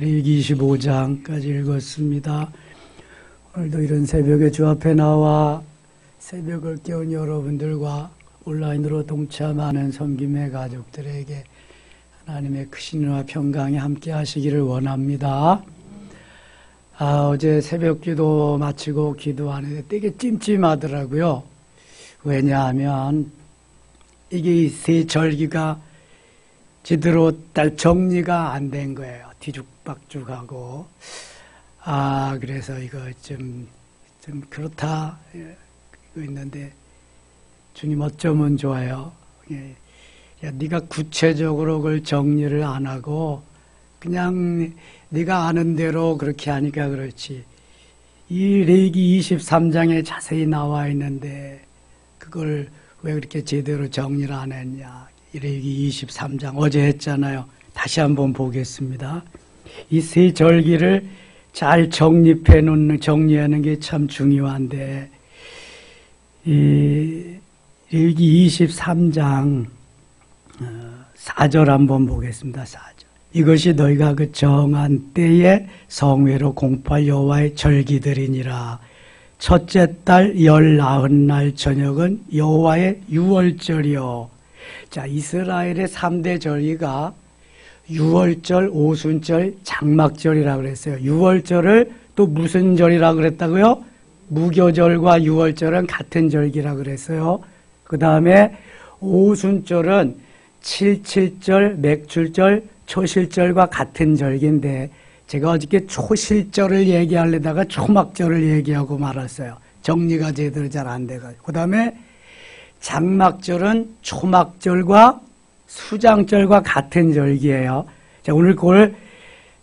레위기 25장까지 읽었습니다. 오늘도 이런 새벽에 주 앞에 나와 새벽을 깨운 여러분들과 온라인으로 동참하는 섬김의 가족들에게 하나님의 크신 은혜와 평강이 함께 하시기를 원합니다. 어제 새벽 기도 마치고 기도하는데 되게 찜찜하더라고요. 왜냐하면 이게 세 절기가 제대로 정리가 안 된 거예요. 뒤죽박죽하고. 그래서 이거 좀 그렇다. 이거 있는데, 주님 어쩌면 좋아요. 야, 네가 구체적으로 그걸 정리를 안 하고, 그냥 네가 아는 대로 그렇게 하니까 그렇지. 이 레위기 23장에 자세히 나와 있는데, 그걸 왜 그렇게 제대로 정리를 안 했냐. 이 레위기 23장 어제 했잖아요. 다시 한번 보겠습니다. 이 세 절기를 잘 정리하는 게 참 중요한데, 이 레위기 23장 4절 한번 보겠습니다. 4절. 이것이 너희가 그 정한 때에 성회로 공포할 여호와의 절기들이니라. 첫째 달 19날 저녁은 여호와의 유월절이요. 자, 이스라엘의 3대 절기가 유월절, 오순절, 장막절이라고 그랬어요. 유월절을 또 무슨 절이라고 그랬다고요? 무교절과 유월절은 같은 절기라고 그랬어요. 그 다음에 오순절은 칠칠절, 맥출절, 초실절과 같은 절기인데 제가 어저께 초실절을 얘기하려다가 초막절을 얘기하고 말았어요. 정리가 제대로 잘 안 돼가지고. 그 다음에 장막절은 초막절과 수장절과 같은 절기예요. 자, 오늘 그걸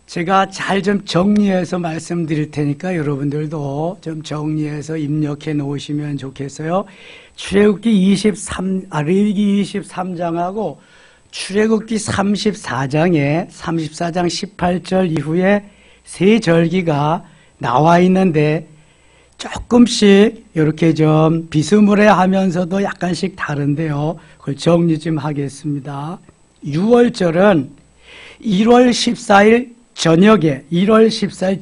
제가 잘 좀 정리해서 말씀드릴 테니까 여러분들도 좀 정리해서 입력해 놓으시면 좋겠어요. 출애굽기 레위기 23장하고 출애굽기 34장 18절 이후에 세 절기가 나와 있는데 조금씩 이렇게 좀 비스무리하면서도 약간씩 다른데요. 그걸 정리 좀 하겠습니다. 6월절은 1월 14일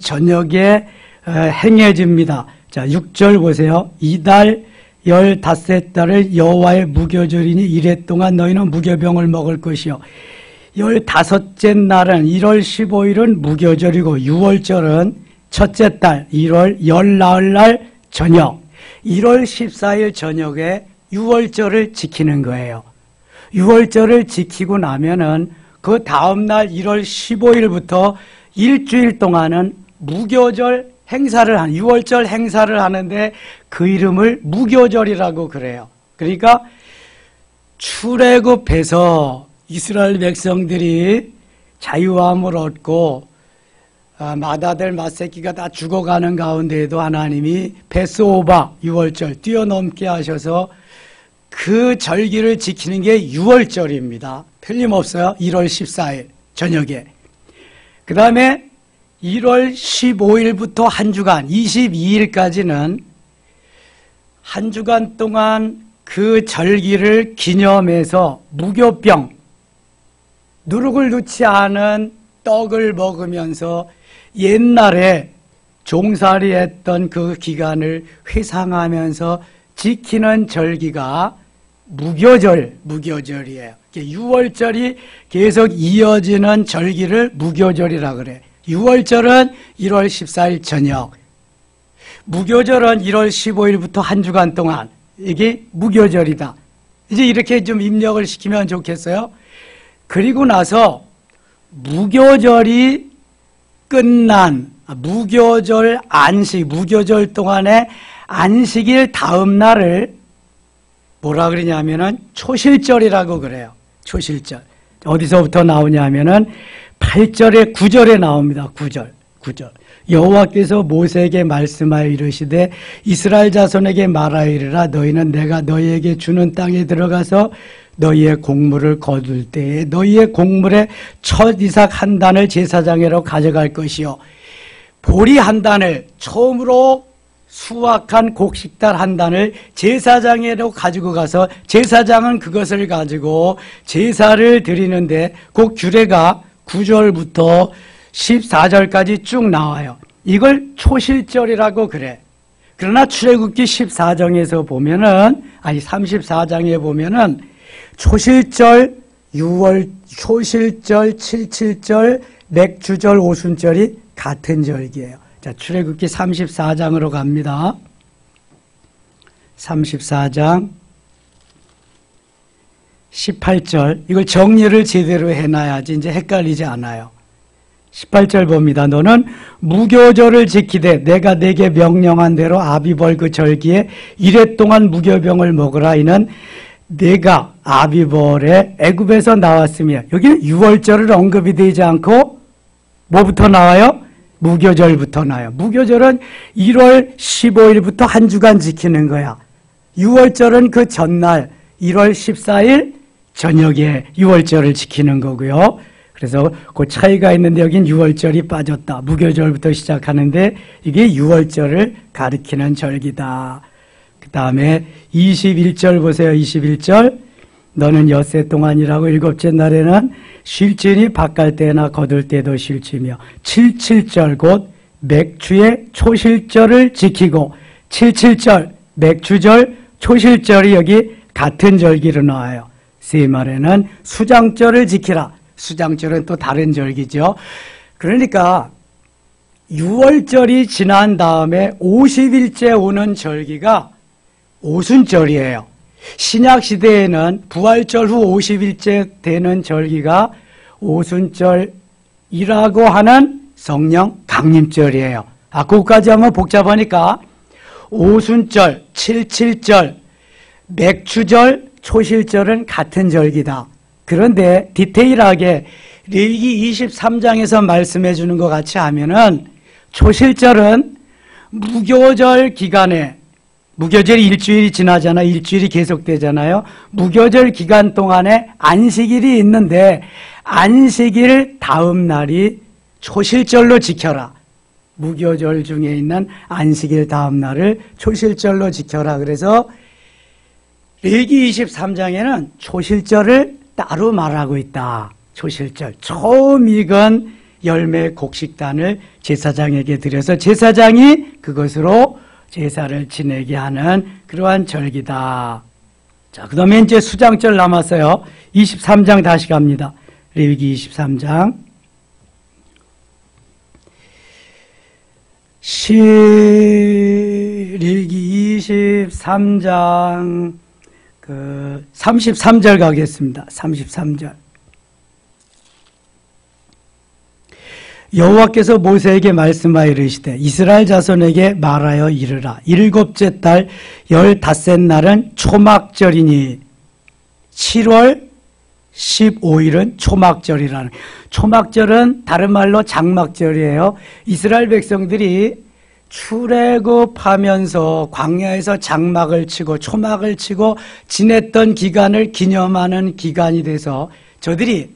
저녁에 행해집니다. 자, 6절 보세요. 이달 15달을 여호와의 무교절이니 이래 동안 너희는 무교병을 먹을 것이요. 15째 날은 1월 15일은 무교절이고 6월절은 첫째 달 1월 19날 저녁 1월 14일 저녁에 6월절을 지키는 거예요. 6월절을 지키고 나면은 그 다음날 1월 15일부터 일주일 동안은 무교절 행사를 6월절 행사를 하는데 그 이름을 무교절이라고 그래요. 그러니까 출애굽해서 이스라엘 백성들이 자유함을 얻고 맏아들 맏새끼가 다 죽어가는 가운데에도 하나님이 패스오버 6월절 뛰어넘게 하셔서 그 절기를 지키는 게 6월절입니다. 틀림없어요. 1월 14일 저녁에. 그 다음에 1월 15일부터 한 주간 22일까지는 한 주간 동안 그 절기를 기념해서 무교병, 누룩을 넣지 않은 떡을 먹으면서 옛날에 종살이 했던 그 기간을 회상하면서 지키는 절기가 무교절이에요. 6월절이 계속 이어지는 절기를 무교절이라 그래. 6월절은 1월 14일 저녁, 무교절은 1월 15일부터 한 주간 동안 이게 무교절이다. 이제 이렇게 좀 입력을 시키면 좋겠어요. 그리고 나서 무교절이 끝난 무교절 안식, 무교절 동안의 안식일 다음 날을 뭐라 그러냐면은 초실절이라고 그래요. 초실절. 어디서부터 나오냐면은 8절에 9절에 나옵니다. 9절. 여호와께서 모세에게 말씀하여 이르시되 이스라엘 자손에게 말하여 이르라 너희는 내가 너희에게 주는 땅에 들어가서 너희의 곡물을 거둘 때에 너희의 곡물의 첫 이삭 한 단을 제사장으로 가져갈 것이요 보리 한 단을 처음으로 수확한 곡식달 한 단을 제사장으로 가지고 가서 제사장은 그것을 가지고 제사를 드리는데 그 규례가 9절부터 14절까지 쭉 나와요. 이걸 초실절이라고 그래. 그러나 출애굽기 14장에서 보면은, 아니 34장에 보면은 초실절, 초실절, 칠칠절, 맥주절, 오순절이 같은 절기예요. 자, 출애굽기 34장으로 갑니다. 34장 18절. 이걸 정리를 제대로 해놔야지 이제 헷갈리지 않아요. 18절 봅니다. 너는 무교절을 지키되 내가 내게 명령한 대로 아비벌 그 절기에 이래 동안 무교병을 먹으라. 이는 내가 아비벌에 애굽에서 나왔으며, 여기는 6월절을 언급이 되지 않고 뭐부터 나와요? 무교절부터 나와요. 무교절은 1월 15일부터 한 주간 지키는 거야. 6월절은 그 전날 1월 14일 저녁에 6월절을 지키는 거고요. 그래서 그 차이가 있는데 여긴 6월절이 빠졌다. 무교절부터 시작하는데 이게 6월절을 가리키는 절기다. 그 다음에 21절 보세요. 21절. 너는 엿새 동안이라고 일곱째 날에는 쉴지니 밭갈 때나 거둘 때도 쉴지며 77절 곧 맥주의 초실절을 지키고 77절 맥주절 초실절이 여기 같은 절기로 나와요. 세 말에는 수장절을 지키라. 수장절은 또 다른 절기죠. 그러니까 6월절이 지난 다음에 50일째 오는 절기가 오순절이에요. 신약시대에는 부활절 후 50일째 되는 절기가 오순절이라고 하는 성령 강림절이에요. 그것까지 하면 복잡하니까 오순절, 칠칠절, 맥주절, 초실절은 같은 절기다. 그런데 디테일하게 레위기 23장에서 말씀해 주는 것 같이 하면은 초실절은 무교절 기간에, 무교절이 일주일이 지나잖아. 일주일이 계속되잖아요. 무교절 기간 동안에 안식일이 있는데 안식일 다음 날이 초실절로 지켜라. 무교절 중에 있는 안식일 다음 날을 초실절로 지켜라. 그래서 레위기 23장에는 초실절을 따로 말하고 있다. 초실절. 처음 익은 열매 곡식단을 제사장에게 드려서 제사장이 그것으로 제사를 지내게 하는 그러한 절기다. 자, 그 다음에 이제 수장절 남았어요. 23장 다시 갑니다. 레위기 23장. 레위기 23장 33절 가겠습니다. 33절. 여호와께서 모세에게 말씀하여 이르시되 이스라엘 자손에게 말하여 이르라. 일곱째 달 15째 날은 초막절이니 7월 15일은 초막절이라는. 초막절은 다른 말로 장막절이에요. 이스라엘 백성들이 출애굽하면서 광야에서 장막을 치고 초막을 치고 지냈던 기간을 기념하는 기간이 돼서 저들이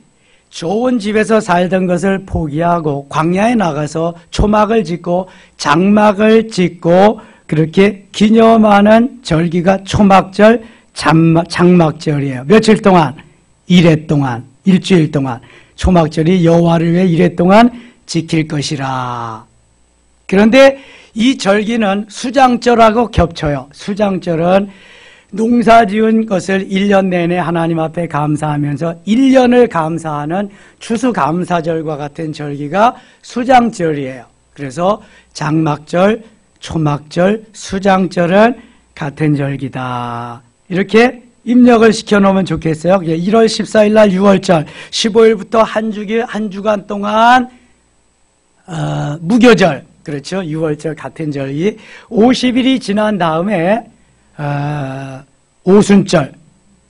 좋은 집에서 살던 것을 포기하고 광야에 나가서 초막을 짓고 장막을 짓고 그렇게 기념하는 절기가 초막절, 장막절이에요. 며칠 동안? 1회 동안, 일주일 동안. 초막절이 여호와를 위해 1회 동안 지킬 것이라. 그런데 이 절기는 수장절하고 겹쳐요. 수장절은 농사 지은 것을 1년 내내 하나님 앞에 감사하면서 1년을 감사하는 추수감사절과 같은 절기가 수장절이에요. 그래서 장막절, 초막절, 수장절은 같은 절기다. 이렇게 입력을 시켜놓으면 좋겠어요. 1월 14일 날 6월절, 15일부터 한 주간 동안 무교절, 그렇죠. 6월절 같은 절기. 50일이 지난 다음에 오순절,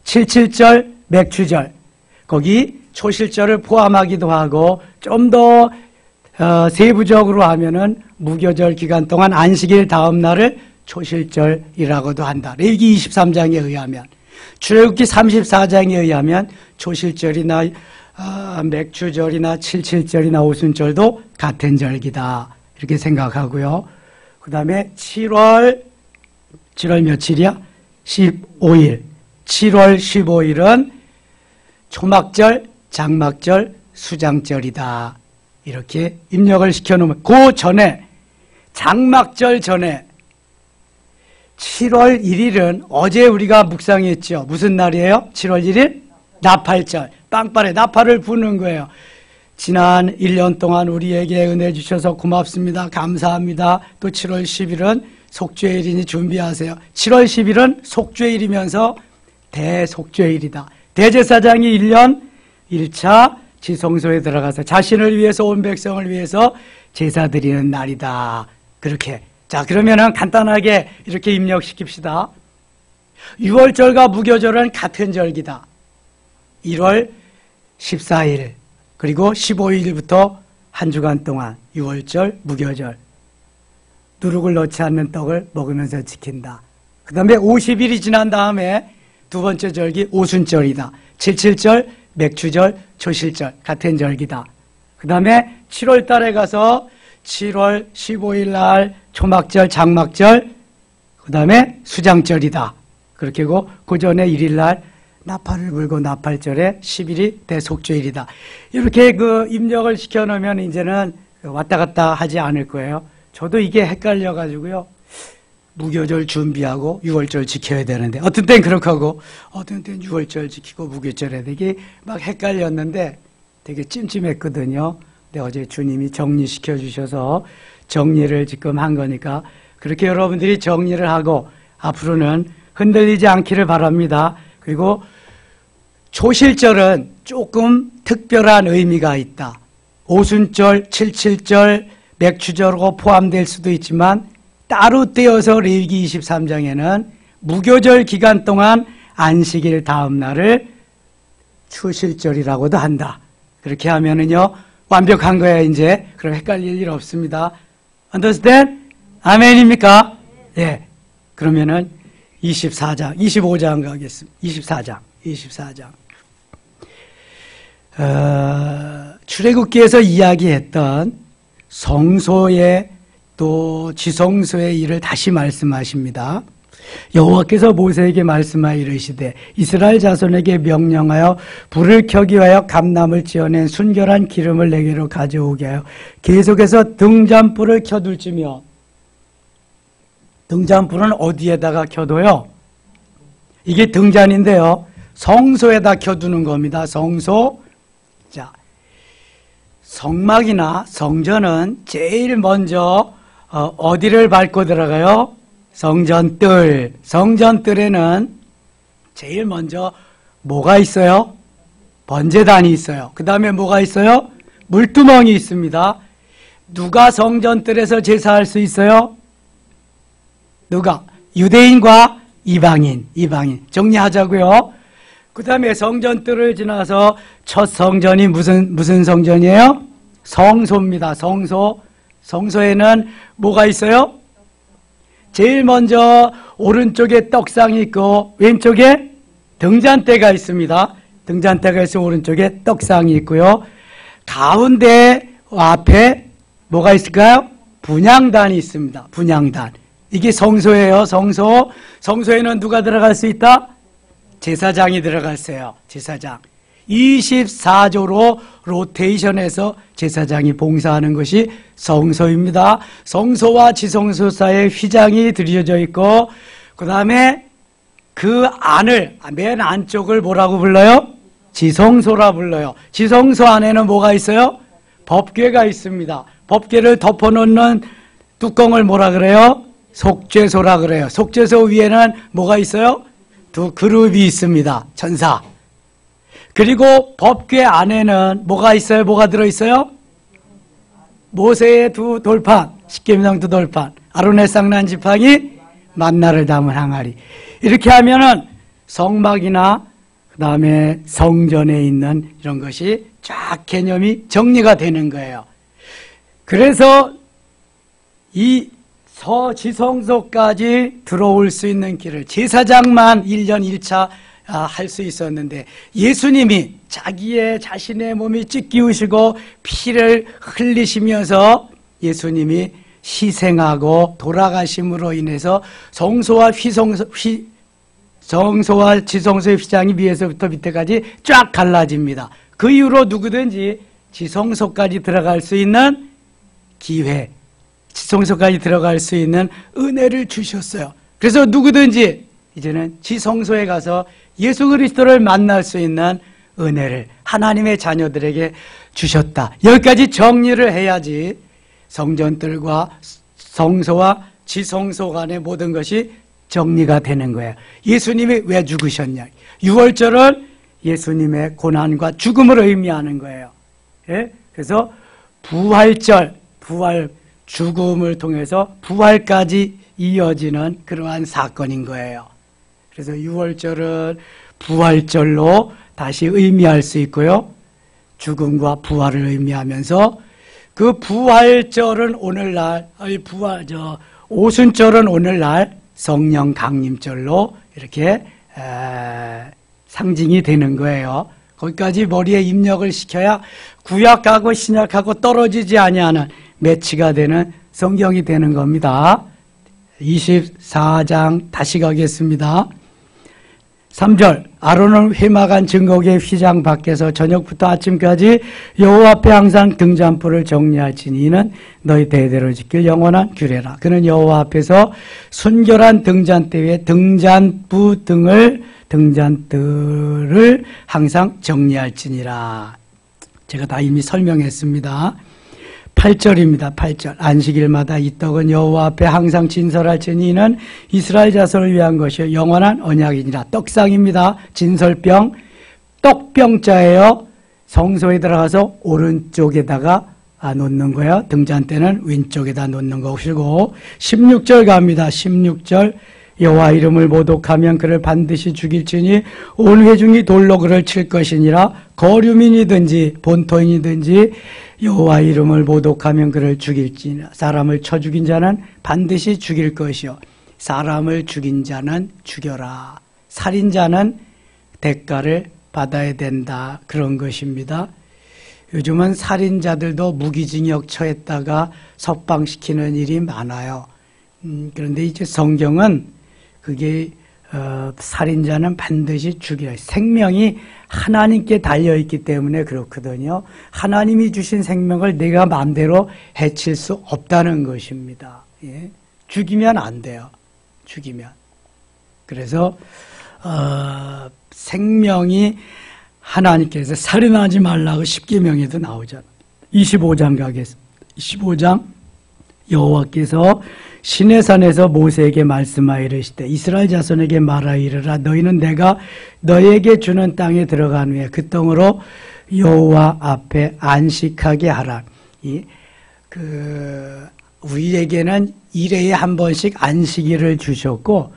칠칠절, 맥주절, 거기 초실절을 포함하기도 하고 좀 더 세부적으로 하면은 무교절 기간 동안 안식일 다음 날을 초실절이라고도 한다. 레위기 23장에 의하면. 출애굽기 34장에 의하면 초실절이나 맥주절이나 칠칠절이나 오순절도 같은 절기다. 이렇게 생각하고요. 그 다음에 7월 며칠이야? 15일. 7월 15일은 초막절, 장막절, 수장절이다. 이렇게 입력을 시켜놓으면 그 전에 장막절 전에 7월 1일은 어제 우리가 묵상했죠. 무슨 날이에요? 7월 1일? 나팔절. 빵빠레 나팔을 부는 거예요. 지난 1년 동안 우리에게 은혜 주셔서 고맙습니다. 감사합니다. 또 7월 10일은 속죄일이니 준비하세요. 7월 10일은 속죄일이면서 대속죄일이다. 대제사장이 1년 1차 지성소에 들어가서 자신을 위해서 온 백성을 위해서 제사 드리는 날이다. 그렇게. 자, 그러면은 간단하게 이렇게 입력시킵시다. 6월절과 무교절은 같은 절기다. 1월 14일 그리고 15일부터 한 주간 동안 6월절, 무교절 누룩을 넣지 않는 떡을 먹으면서 지킨다. 그 다음에 50일이 지난 다음에 두 번째 절기 오순절이다. 77절, 맥추절, 초실절 같은 절기다. 그 다음에 7월 달에 가서 7월 15일 날 초막절, 장막절, 그 다음에 수장절이다. 그렇게 하고 그 전에 1일 날 나팔을 불고 나팔절에 10일이 대속죄일이다. 이렇게 그 입력을 시켜놓으면 이제는 왔다 갔다 하지 않을 거예요. 저도 이게 헷갈려가지고요. 무교절 준비하고 6월절 지켜야 되는데 어떤 땐 그렇게 하고 어떤 땐 6월절 지키고 무교절 해야 되게 막 헷갈렸는데 되게 찜찜했거든요. 근데 어제 주님이 정리시켜 주셔서 정리를 지금 한 거니까 그렇게 여러분들이 정리를 하고 앞으로는 흔들리지 않기를 바랍니다. 그리고 초실절은 조금 특별한 의미가 있다. 오순절, 77절, 맥추절하고 포함될 수도 있지만 따로 떼어서 레위기 23장에는 무교절 기간 동안 안식일 다음 날을 추실절이라고도 한다. 그렇게 하면은요 완벽한 거야 이제. 그럼 헷갈릴 일 없습니다. Understand? 아멘입니까? 예. 그러면은 24장, 25장 가겠습니다. 24장. 출애굽기에서 이야기했던 성소의 또 지성소의 일을 다시 말씀하십니다. 여호와께서 모세에게 말씀하여 이르시되 이스라엘 자손에게 명령하여 불을 켜기 위하여 감람을 찌어낸 순결한 기름을 내게로 가져오게 하여 계속해서 등잔불을 켜둘지며. 등잔불은 어디에다가 켜둬요? 이게 등잔인데요. 성소에다 켜두는 겁니다. 성소. 자, 성막이나 성전은 제일 먼저 어디를 밟고 들어가요? 성전뜰. 성전뜰에는 제일 먼저 뭐가 있어요? 번제단이 있어요. 그 다음에 뭐가 있어요? 물두멍이 있습니다. 누가 성전뜰에서 제사할 수 있어요? 누가? 유대인과 이방인. 정리하자고요. 그 다음에 성전뜰을 지나서 첫 성전이 무슨 성전이에요? 성소입니다. 성소. 성소에는 뭐가 있어요? 제일 먼저 오른쪽에 떡상이 있고 왼쪽에 등잔대가 있습니다. 등잔대가 있으면 오른쪽에 떡상이 있고요. 가운데 앞에 뭐가 있을까요? 분향단이 있습니다. 분향단. 이게 성소예요. 성소. 성소에는 누가 들어갈 수 있다? 제사장이 들어갔어요. 제사장. 24조로 로테이션해서 제사장이 봉사하는 것이 성소입니다. 성소와 지성소 사이에 휘장이 들여져 있고 그 다음에 그 안을 맨 안쪽을 뭐라고 불러요? 지성소라 불러요. 지성소 안에는 뭐가 있어요? 법궤가 있습니다. 법궤를 덮어놓는 뚜껑을 뭐라 그래요? 속죄소라 그래요. 속죄소 위에는 뭐가 있어요? 두 그룹이 있습니다. 천사. 그리고 법궤 안에는 뭐가 있어요? 뭐가 들어있어요? 모세의 두 돌판, 십계명 두 돌판, 아론의 쌍난 지팡이, 만나를 담은 항아리. 이렇게 하면은 성막이나 그 다음에 성전에 있는 이런 것이 쫙 개념이 정리가 되는 거예요. 그래서 이 서지성소까지 들어올 수 있는 길을 제사장만 1년 1차 할 수 있었는데 예수님이 자신의 몸이 찢기우시고 피를 흘리시면서 예수님이 희생하고 돌아가심으로 인해서 성소와 지성소의 휘장이 위에서부터 밑에까지 쫙 갈라집니다. 그 이후로 누구든지 지성소까지 들어갈 수 있는 기회, 지성소까지 들어갈 수 있는 은혜를 주셨어요. 그래서 누구든지 이제는 지성소에 가서 예수 그리스도를 만날 수 있는 은혜를 하나님의 자녀들에게 주셨다. 여기까지 정리를 해야지 성전들과 성소와 지성소 간의 모든 것이 정리가 되는 거예요. 예수님이 왜 죽으셨냐? 유월절은 예수님의 고난과 죽음을 의미하는 거예요. 예? 그래서 부활절, 죽음을 통해서 부활까지 이어지는 그러한 사건인 거예요. 그래서 유월절은 부활절로 다시 의미할 수 있고요. 죽음과 부활을 의미하면서 그 부활절은 오늘날, 오순절은 오늘날 성령 강림절로 이렇게 상징이 되는 거예요. 거기까지 머리에 입력을 시켜야 구약하고 신약하고 떨어지지 아니하는 매치가 되는 성경이 되는 겁니다. 24장 다시 가겠습니다. 3절 아론은 회막안 증거궤 휘장 밖에서 저녁부터 아침까지 여호와 앞에 항상 등잔불을 정리할지니 이는 너희 대대로 지킬 영원한 규례라. 그는 여호와 앞에서 순결한 등잔대 위에 등잔들을 항상 정리할지니라. 제가 다 이미 설명했습니다. 8절입니다. 8절 안식일마다 이 떡은 여호와 앞에 항상 진설할지니 이는 이스라엘 자손을 위한 것이요 영원한 언약이니라. 떡상입니다. 진설병, 떡병자예요. 성소에 들어가서 오른쪽에다가 놓는 거예요. 등잔대는 왼쪽에다 놓는 것이고 16절 갑니다. 16절 여호와 이름을 모독하면 그를 반드시 죽일지니 온 회중이 돌로 그를 칠 것이니라. 거류민이든지 본토인이든지 여호와 이름을 모독하면 그를 죽일지니라. 사람을 쳐 죽인 자는 반드시 죽일 것이요 사람을 죽인 자는 죽여라. 살인자는 대가를 받아야 된다. 그런 것입니다. 요즘은 살인자들도 무기징역 처했다가 석방시키는 일이 많아요. 그런데 이제 성경은 그게 살인자는 반드시 죽여야, 생명이 하나님께 달려있기 때문에 그렇거든요. 하나님이 주신 생명을 내가 마음대로 해칠 수 없다는 것입니다. 예? 죽이면 안 돼요. 죽이면. 그래서 생명이 하나님께서 살인하지 말라고 십계명에도 나오잖아요. 25장 가겠습니다. 25장 여호와께서 시내산에서 모세에게 말씀하여 이르시되 이스라엘 자손에게 말하여 이르라. 너희는 내가 너에게 주는 땅에 들어간 후에 그 땅으로 여호와 앞에 안식하게 하라. 우리에게는 1회에 한 번씩 안식일을 주셨고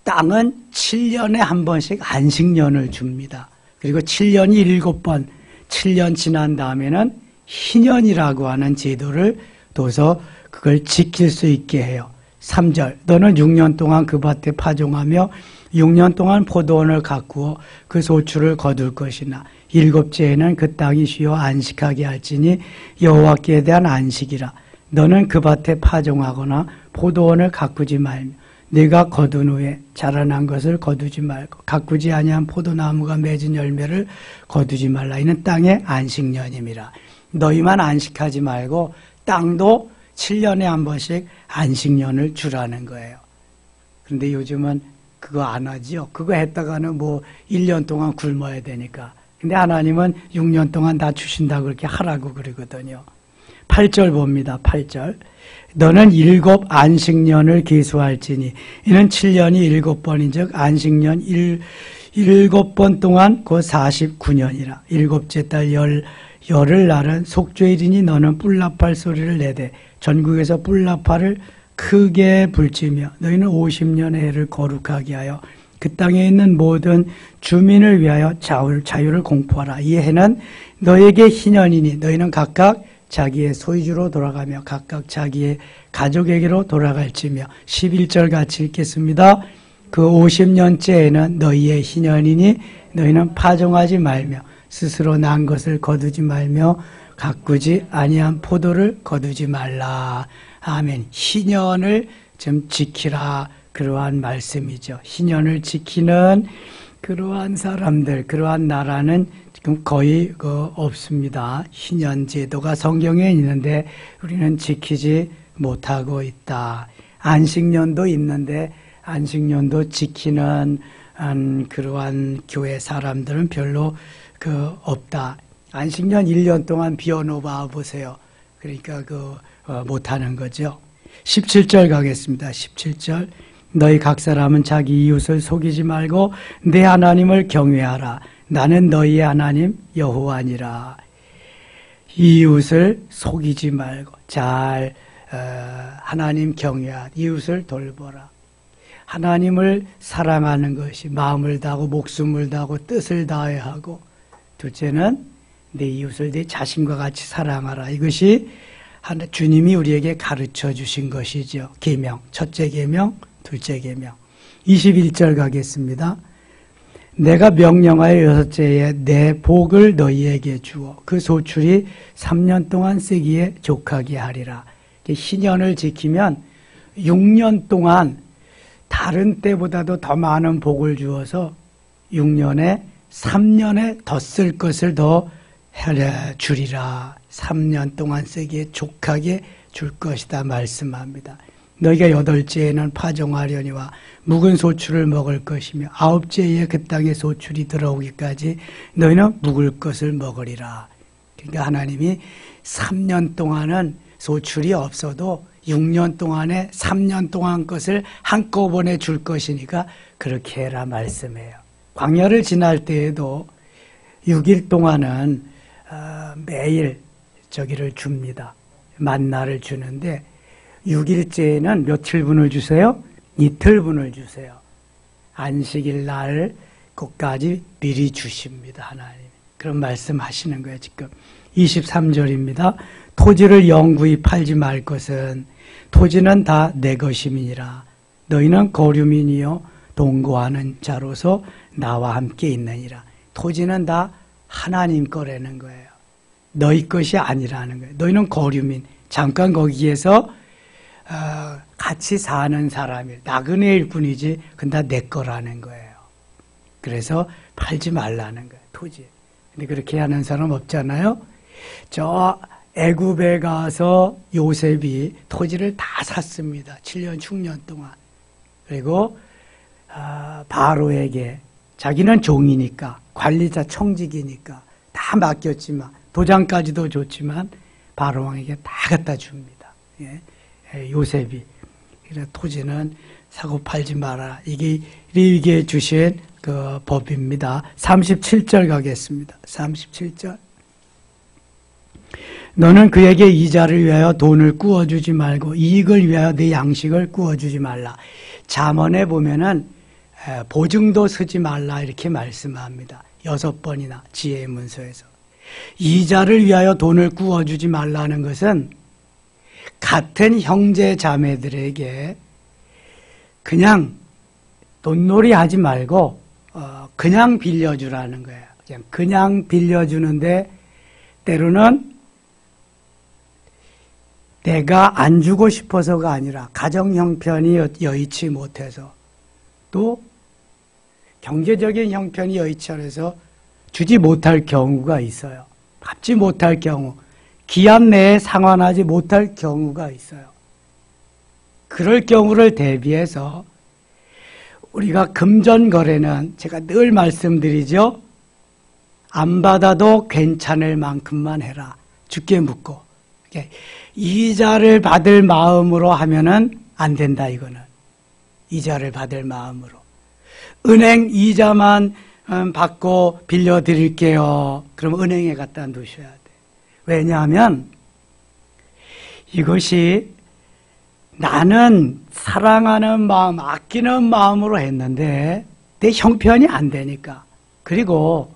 땅은 7년에 한 번씩 안식년을 줍니다. 그리고 7년이 7번, 7년 지난 다음에는 희년이라고 하는 제도를 둬서 그걸 지킬 수 있게 해요. 3절 너는 6년 동안 그 밭에 파종하며 6년 동안 포도원을 가꾸어 그 소출을 거둘 것이나 7째에는 그 땅이 쉬어 안식하게 할지니 여호와께 대한 안식이라. 너는 그 밭에 파종하거나 포도원을 가꾸지 말며 네가 거둔 후에 자라난 것을 거두지 말고 가꾸지 아니한 포도나무가 맺은 열매를 거두지 말라. 이는 땅의 안식년임이라. 너희만 안식하지 말고 땅도 7년에 한 번씩 안식년을 주라는 거예요. 그런데 요즘은 그거 안 하지요. 그거 했다가는 1년 동안 굶어야 되니까. 근데 하나님은 6년 동안 다 주신다고 그렇게 하라고 그러거든요. 8절 봅니다. 8절 너는 7 안식년을 계수할지니 이는 7년이 7번인 즉 안식년 7번 동안 곧 49년이라. 7째 달 열흘 날은 속죄일이니 너는 뿔나팔 소리를 내되 전국에서 뿔나팔을 크게 불지며 너희는 50년의 해를 거룩하게 하여 그 땅에 있는 모든 주민을 위하여 자유를 공포하라. 이 해는 너에게 희년이니 너희는 각각 자기의 소유주로 돌아가며 각각 자기의 가족에게로 돌아갈지며 11절 같이 읽겠습니다. 그 50년째에는 너희의 희년이니 너희는 파종하지 말며 스스로 난 것을 거두지 말며 가꾸지 아니한 포도를 거두지 말라. 아멘. 희년을 좀 지키라. 그러한 말씀이죠. 희년을 지키는 그러한 사람들, 그러한 나라는 지금 거의 없습니다. 희년제도가 성경에 있는데 우리는 지키지 못하고 있다. 안식년도 있는데 안식년도 지키는 그러한 교회 사람들은 별로 없다. 안식년 1년 동안 비워놓아 보세요. 그러니까 못하는 거죠. 17절 가겠습니다. 17절. 너희 각 사람은 자기 이웃을 속이지 말고 내 하나님을 경외하라. 나는 너희의 하나님 여호와니라. 이웃을 속이지 말고 잘 하나님 경외하라. 이웃을 돌보라. 하나님을 사랑하는 것이 마음을 다하고 목숨을 다하고 뜻을 다해야 하고, 둘째는 내 이웃을 내 자신과 같이 사랑하라. 이것이 주님이 우리에게 가르쳐 주신 것이죠. 계명, 첫째 계명, 둘째 계명. 21절 가겠습니다. 내가 명령하여 여섯째에 내 복을 너희에게 주어 그 소출이 3년 동안 쓰기에 족하게 하리라. 희년을 지키면 6년 동안 다른 때보다도 더 많은 복을 주어서 6년에 3년에 더 쓸 것을 더 주리라. 3년 동안 쓰기에 족하게 줄 것이다 말씀합니다. 너희가 8째에는 파종하려니와 묵은 소출을 먹을 것이며 9째에 그 땅에 소출이 들어오기까지 너희는 묵을 것을 먹으리라. 그러니까 하나님이 3년 동안은 소출이 없어도 6년 동안에 3년 동안 것을 한꺼번에 줄 것이니까 그렇게 해라 말씀해요. 광야를 지날 때에도 6일 동안은 매일 저기를 줍니다. 만나를 주는데 6일째에는 며칠분을 주세요? 이틀분을 주세요. 안식일 날 것까지 미리 주십니다. 하나님. 그런 말씀하시는 거예요. 지금 23절입니다. 토지를 영구히 팔지 말 것은 토지는 다 내 것임이니라. 너희는 거류민이요 동거하는 자로서 나와 함께 있느니라. 토지는 다 하나님 거라는 거예요. 너희 것이 아니라는 거예요. 너희는 거류민, 잠깐 거기에서 같이 사는 사람이 나그네일 뿐이지 그건 다 내 거라는 거예요. 그래서 팔지 말라는 거예요. 토지. 근데 그렇게 하는 사람 없잖아요. 저 애굽에 가서 요셉이 토지를 다 샀습니다. 7년, 6년 동안. 그리고 바로에게 자기는 종이니까 관리자 청직이니까 다 맡겼지만 도장까지도 줬지만 바로 왕에게 다 갖다 줍니다. 예. 요셉이. 그래서 토지는 사고 팔지 마라. 이게 레위기에 주신 그 법입니다. 37절 가겠습니다. 37절. 너는 그에게 이자를 위하여 돈을 꾸어주지 말고 이익을 위하여 내 양식을 꾸어주지 말라. 잠언에 보면은 보증도 쓰지 말라 이렇게 말씀합니다. 6번이나 지혜의 문서에서. 이자를 위하여 돈을 꾸어주지 말라는 것은 같은 형제 자매들에게 그냥 돈놀이 하지 말고 그냥 빌려주라는 거예요. 그냥 빌려주는데 때로는 내가 안 주고 싶어서가 아니라 가정 형편이 여의치 못해서 또 경제적인 형편이 여의치 않아서 주지 못할 경우가 있어요. 갚지 못할 경우, 기한 내에 상환하지 못할 경우가 있어요. 그럴 경우를 대비해서 우리가 금전거래는 제가 늘 말씀드리죠. 안 받아도 괜찮을 만큼만 해라. 주께 묻고. 이자를 받을 마음으로 하면은 안 된다 이거는. 이자를 받을 마음으로. 은행 이자만 받고 빌려드릴게요. 그럼 은행에 갖다 두셔야 돼. 왜냐하면 이것이 나는 사랑하는 마음, 아끼는 마음으로 했는데 내 형편이 안 되니까. 그리고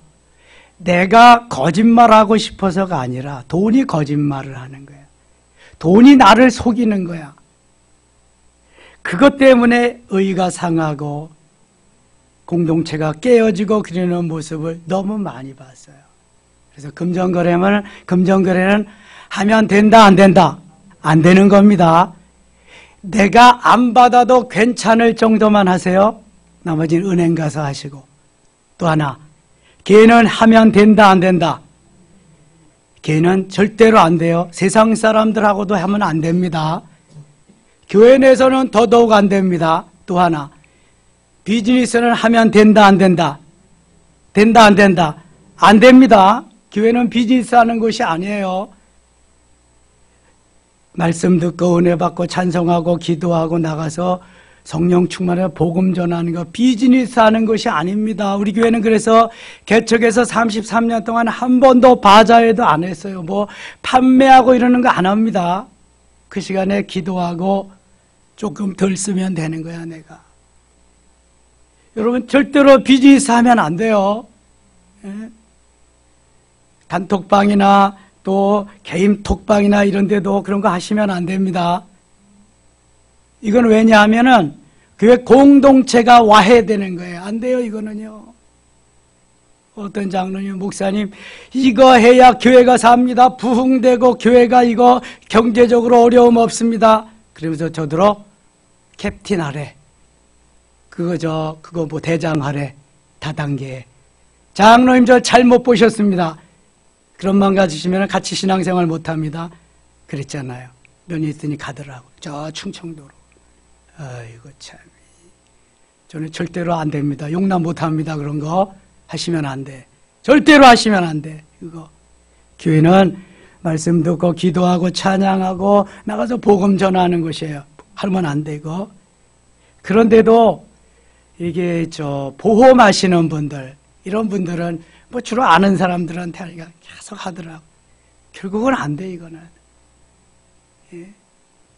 내가 거짓말하고 싶어서가 아니라 돈이 거짓말을 하는 거야. 돈이 나를 속이는 거야. 그것 때문에 의가 상하고 공동체가 깨어지고 그러는 모습을 너무 많이 봤어요. 그래서 금전거래는 하면 된다, 안 된다? 안 되는 겁니다. 내가 안 받아도 괜찮을 정도만 하세요. 나머지는 은행 가서 하시고. 또 하나, 교회는 하면 된다 안 된다? 교회는 절대로 안 돼요. 세상 사람들하고도 하면 안 됩니다. 교회 내에서는 더더욱 안 됩니다. 또 하나, 비즈니스는 하면 된다 안 된다? 된다 안 된다? 안 됩니다. 교회는 비즈니스 하는 것이 아니에요. 말씀 듣고 은혜 받고 찬송하고 기도하고 나가서 성령 충만해 복음 전하는 거 비즈니스 하는 것이 아닙니다. 우리 교회는 그래서 개척해서 33년 동안 한 번도 바자회도 안 했어요. 뭐 판매하고 이러는 거 안 합니다. 그 시간에 기도하고 조금 덜 쓰면 되는 거야 내가. 여러분 절대로 비즈니스 하면 안 돼요. 단톡방이나 또 개인 톡방이나 이런 데도 그런 거 하시면 안 됩니다. 이건 왜냐하면은 교회 공동체가 와해되는 거예요. 안 돼요, 이거는요. 어떤 장로님, 목사님, 이거 해야 교회가 삽니다. 부흥되고 교회가 이거 경제적으로 어려움 없습니다. 그러면서 저더러 캡틴 하래. 그거 뭐 대장 하래. 다단계. 장로님 저 잘못 보셨습니다. 그런 마음 가지시면 같이 신앙생활 못합니다. 그랬잖아요. 면이 있으니 가더라고. 저 충청도로. 아이고 참. 저는 절대로 안 됩니다. 용납 못합니다. 그런 거 하시면 안 돼. 절대로 하시면 안 돼. 이거. 교회는 말씀 듣고 기도하고 찬양하고 나가서 복음 전하는 것이에요. 하면 안 되고. 그런데도 이게 보험하시는 분들, 이런 분들은 뭐 주로 아는 사람들한테 계속 하더라고. 결국은 안 돼, 이거는. 예.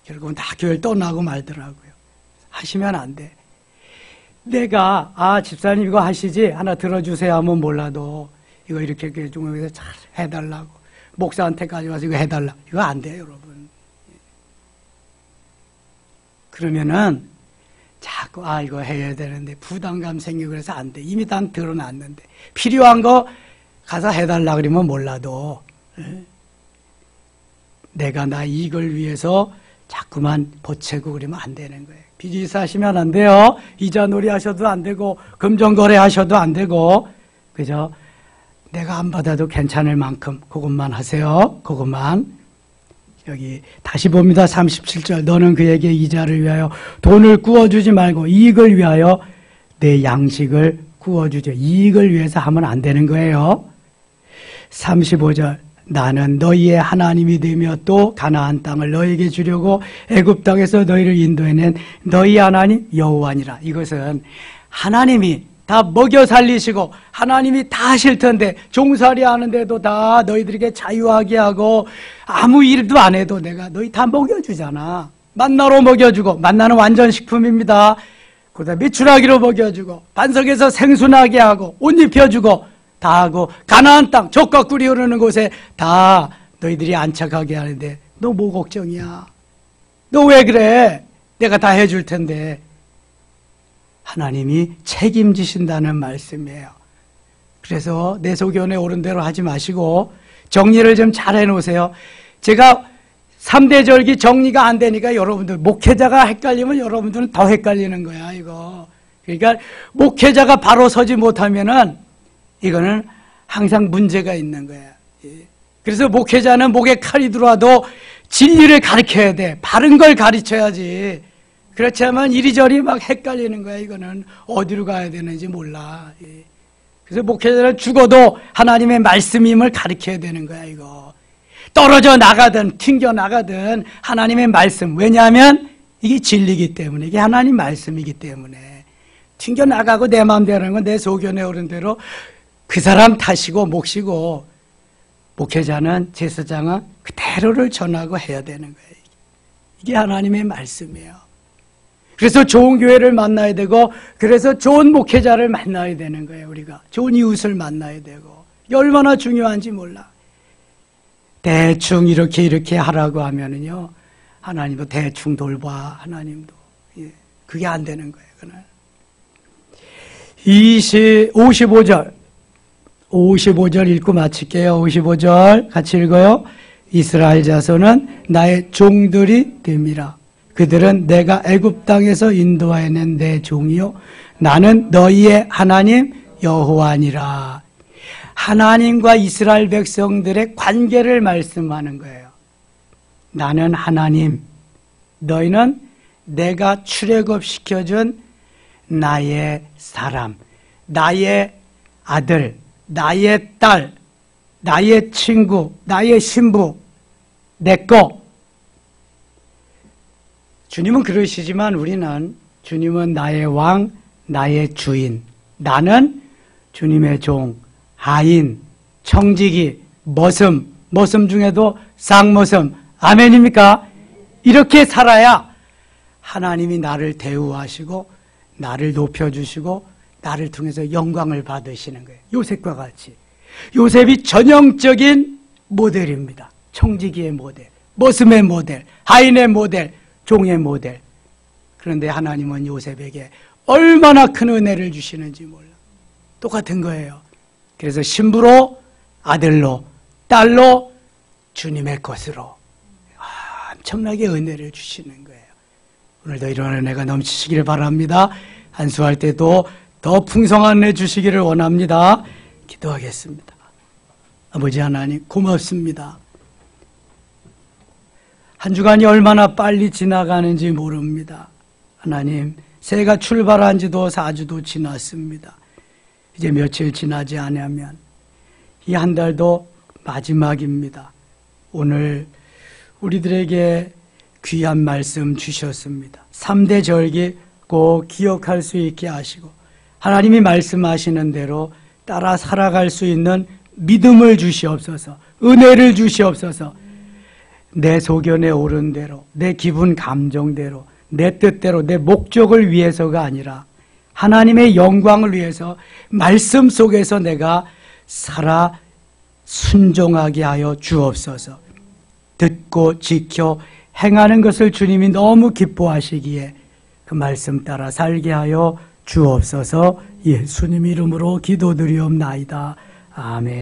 결국은 다 교회를 떠나고 말더라고요. 하시면 안 돼. 내가, 집사님 이거 하시지? 하나 들어주세요 하면 몰라도, 이거 이렇게 중앙에서 잘 해달라고. 목사한테까지 와서 이거 해달라고. 이거 안 돼요, 여러분. 그러면은, 자꾸, 이거 해야 되는데, 부담감 생기고 그래서 안 돼. 이미 다 드러났는데. 필요한 거 가서 해달라 그러면 몰라도, 내가 나 이익을 위해서 자꾸만 보채고 그러면 안 되는 거예요. 비즈니스 하시면 안 돼요. 이자 놀이 하셔도 안 되고, 금전거래 하셔도 안 되고, 그죠? 내가 안 받아도 괜찮을 만큼 그것만 하세요. 그것만. 여기 다시 봅니다. 37절. 너는 그에게 이자를 위하여 돈을 구워주지 말고 이익을 위하여 내 양식을 구워주죠. 이익을 위해서 하면 안 되는 거예요. 35절. 나는 너희의 하나님이 되며 또 가나안 땅을 너희에게 주려고 애굽 땅에서 너희를 인도해낸 너희 하나님 여호와니라. 이것은 하나님이 다 먹여 살리시고 하나님이 다 하실 텐데 종살이 하는데도 다 너희들에게 자유하게 하고 아무 일도 안 해도 내가 너희 다 먹여주잖아. 만나로 먹여주고, 만나는 완전 식품입니다. 그다음에 메추라기로 먹여주고 반석에서 생수나게 하고 옷 입혀주고 다 하고 가나안 땅 젖과 꿀이 흐르는 곳에 다 너희들이 안착하게 하는데 너 뭐 걱정이야? 너 왜 그래? 내가 다 해줄 텐데. 하나님이 책임지신다는 말씀이에요. 그래서 내 소견에 옳은 대로 하지 마시고 정리를 좀 잘 해놓으세요. 제가 3대 절기 정리가 안 되니까 여러분들 목회자가 헷갈리면 여러분들은 더 헷갈리는 거야 이거. 그러니까 목회자가 바로 서지 못하면은 이거는 항상 문제가 있는 거야. 그래서 목회자는 목에 칼이 들어와도 진리를 가르쳐야 돼. 바른 걸 가르쳐야지. 그렇지 않으면 이리저리 막 헷갈리는 거야. 이거는 어디로 가야 되는지 몰라. 그래서 목회자는 죽어도 하나님의 말씀임을 가르쳐야 되는 거야. 이거 떨어져 나가든 튕겨 나가든 하나님의 말씀. 왜냐하면 이게 진리이기 때문에, 이게 하나님 말씀이기 때문에. 튕겨 나가고 내 마음대로 하는 건 내 소견에 오른 대로 그 사람 탓이고 몫이고, 목회자는, 제사장은 그대로를 전하고 해야 되는 거예요. 이게 하나님의 말씀이에요. 그래서 좋은 교회를 만나야 되고, 그래서 좋은 목회자를 만나야 되는 거예요. 우리가 좋은 이웃을 만나야 되고. 이게 얼마나 중요한지 몰라. 대충 이렇게 하라고 하면은요, 하나님도 대충 돌봐. 하나님도. 그게 안 되는 거예요. 그는 55절 읽고 마칠게요. 55절 같이 읽어요. 이스라엘 자손은 나의 종들이 됨이라. 그들은 내가 애굽 땅에서 인도하여낸 내 종이요 나는 너희의 하나님 여호와니라. 하나님과 이스라엘 백성들의 관계를 말씀하는 거예요. 나는 하나님, 너희는 내가 출애굽시켜준 나의 사람, 나의 아들, 나의 딸, 나의 친구, 나의 신부, 내 거. 주님은 그러시지만 우리는 주님은 나의 왕, 나의 주인, 나는 주님의 종, 하인, 청지기, 머슴 중에도 쌍머슴. 아멘입니까? 이렇게 살아야 하나님이 나를 대우하시고 나를 높여주시고 나를 통해서 영광을 받으시는 거예요. 요셉과 같이. 요셉이 전형적인 모델입니다. 청지기의 모델, 머슴의 모델, 하인의 모델, 종의 모델. 그런데 하나님은 요셉에게 얼마나 큰 은혜를 주시는지 몰라. 똑같은 거예요. 그래서 신부로, 아들로, 딸로, 주님의 것으로 엄청나게 은혜를 주시는 거예요. 오늘도 이런 은혜가 넘치시기를 바랍니다. 안수할 때도 더 풍성한 은혜 주시기를 원합니다. 기도하겠습니다. 아버지 하나님 고맙습니다. 한 주간이 얼마나 빨리 지나가는지 모릅니다. 하나님, 새해가 출발한 지도 4주도 지났습니다. 이제 며칠 지나지 않으면 이 한 달도 마지막입니다. 오늘 우리들에게 귀한 말씀 주셨습니다. 3대 절기 꼭 기억할 수 있게 하시고 하나님이 말씀하시는 대로 따라 살아갈 수 있는 믿음을 주시옵소서, 은혜를 주시옵소서. 내 소견에 오른 대로, 내 기분 감정대로, 내 뜻대로, 내 목적을 위해서가 아니라 하나님의 영광을 위해서 말씀 속에서 내가 살아 순종하게 하여 주옵소서. 듣고 지켜 행하는 것을 주님이 너무 기뻐하시기에 그 말씀 따라 살게 하여 주옵소서. 예수님 이름으로 기도드리옵나이다. 아멘.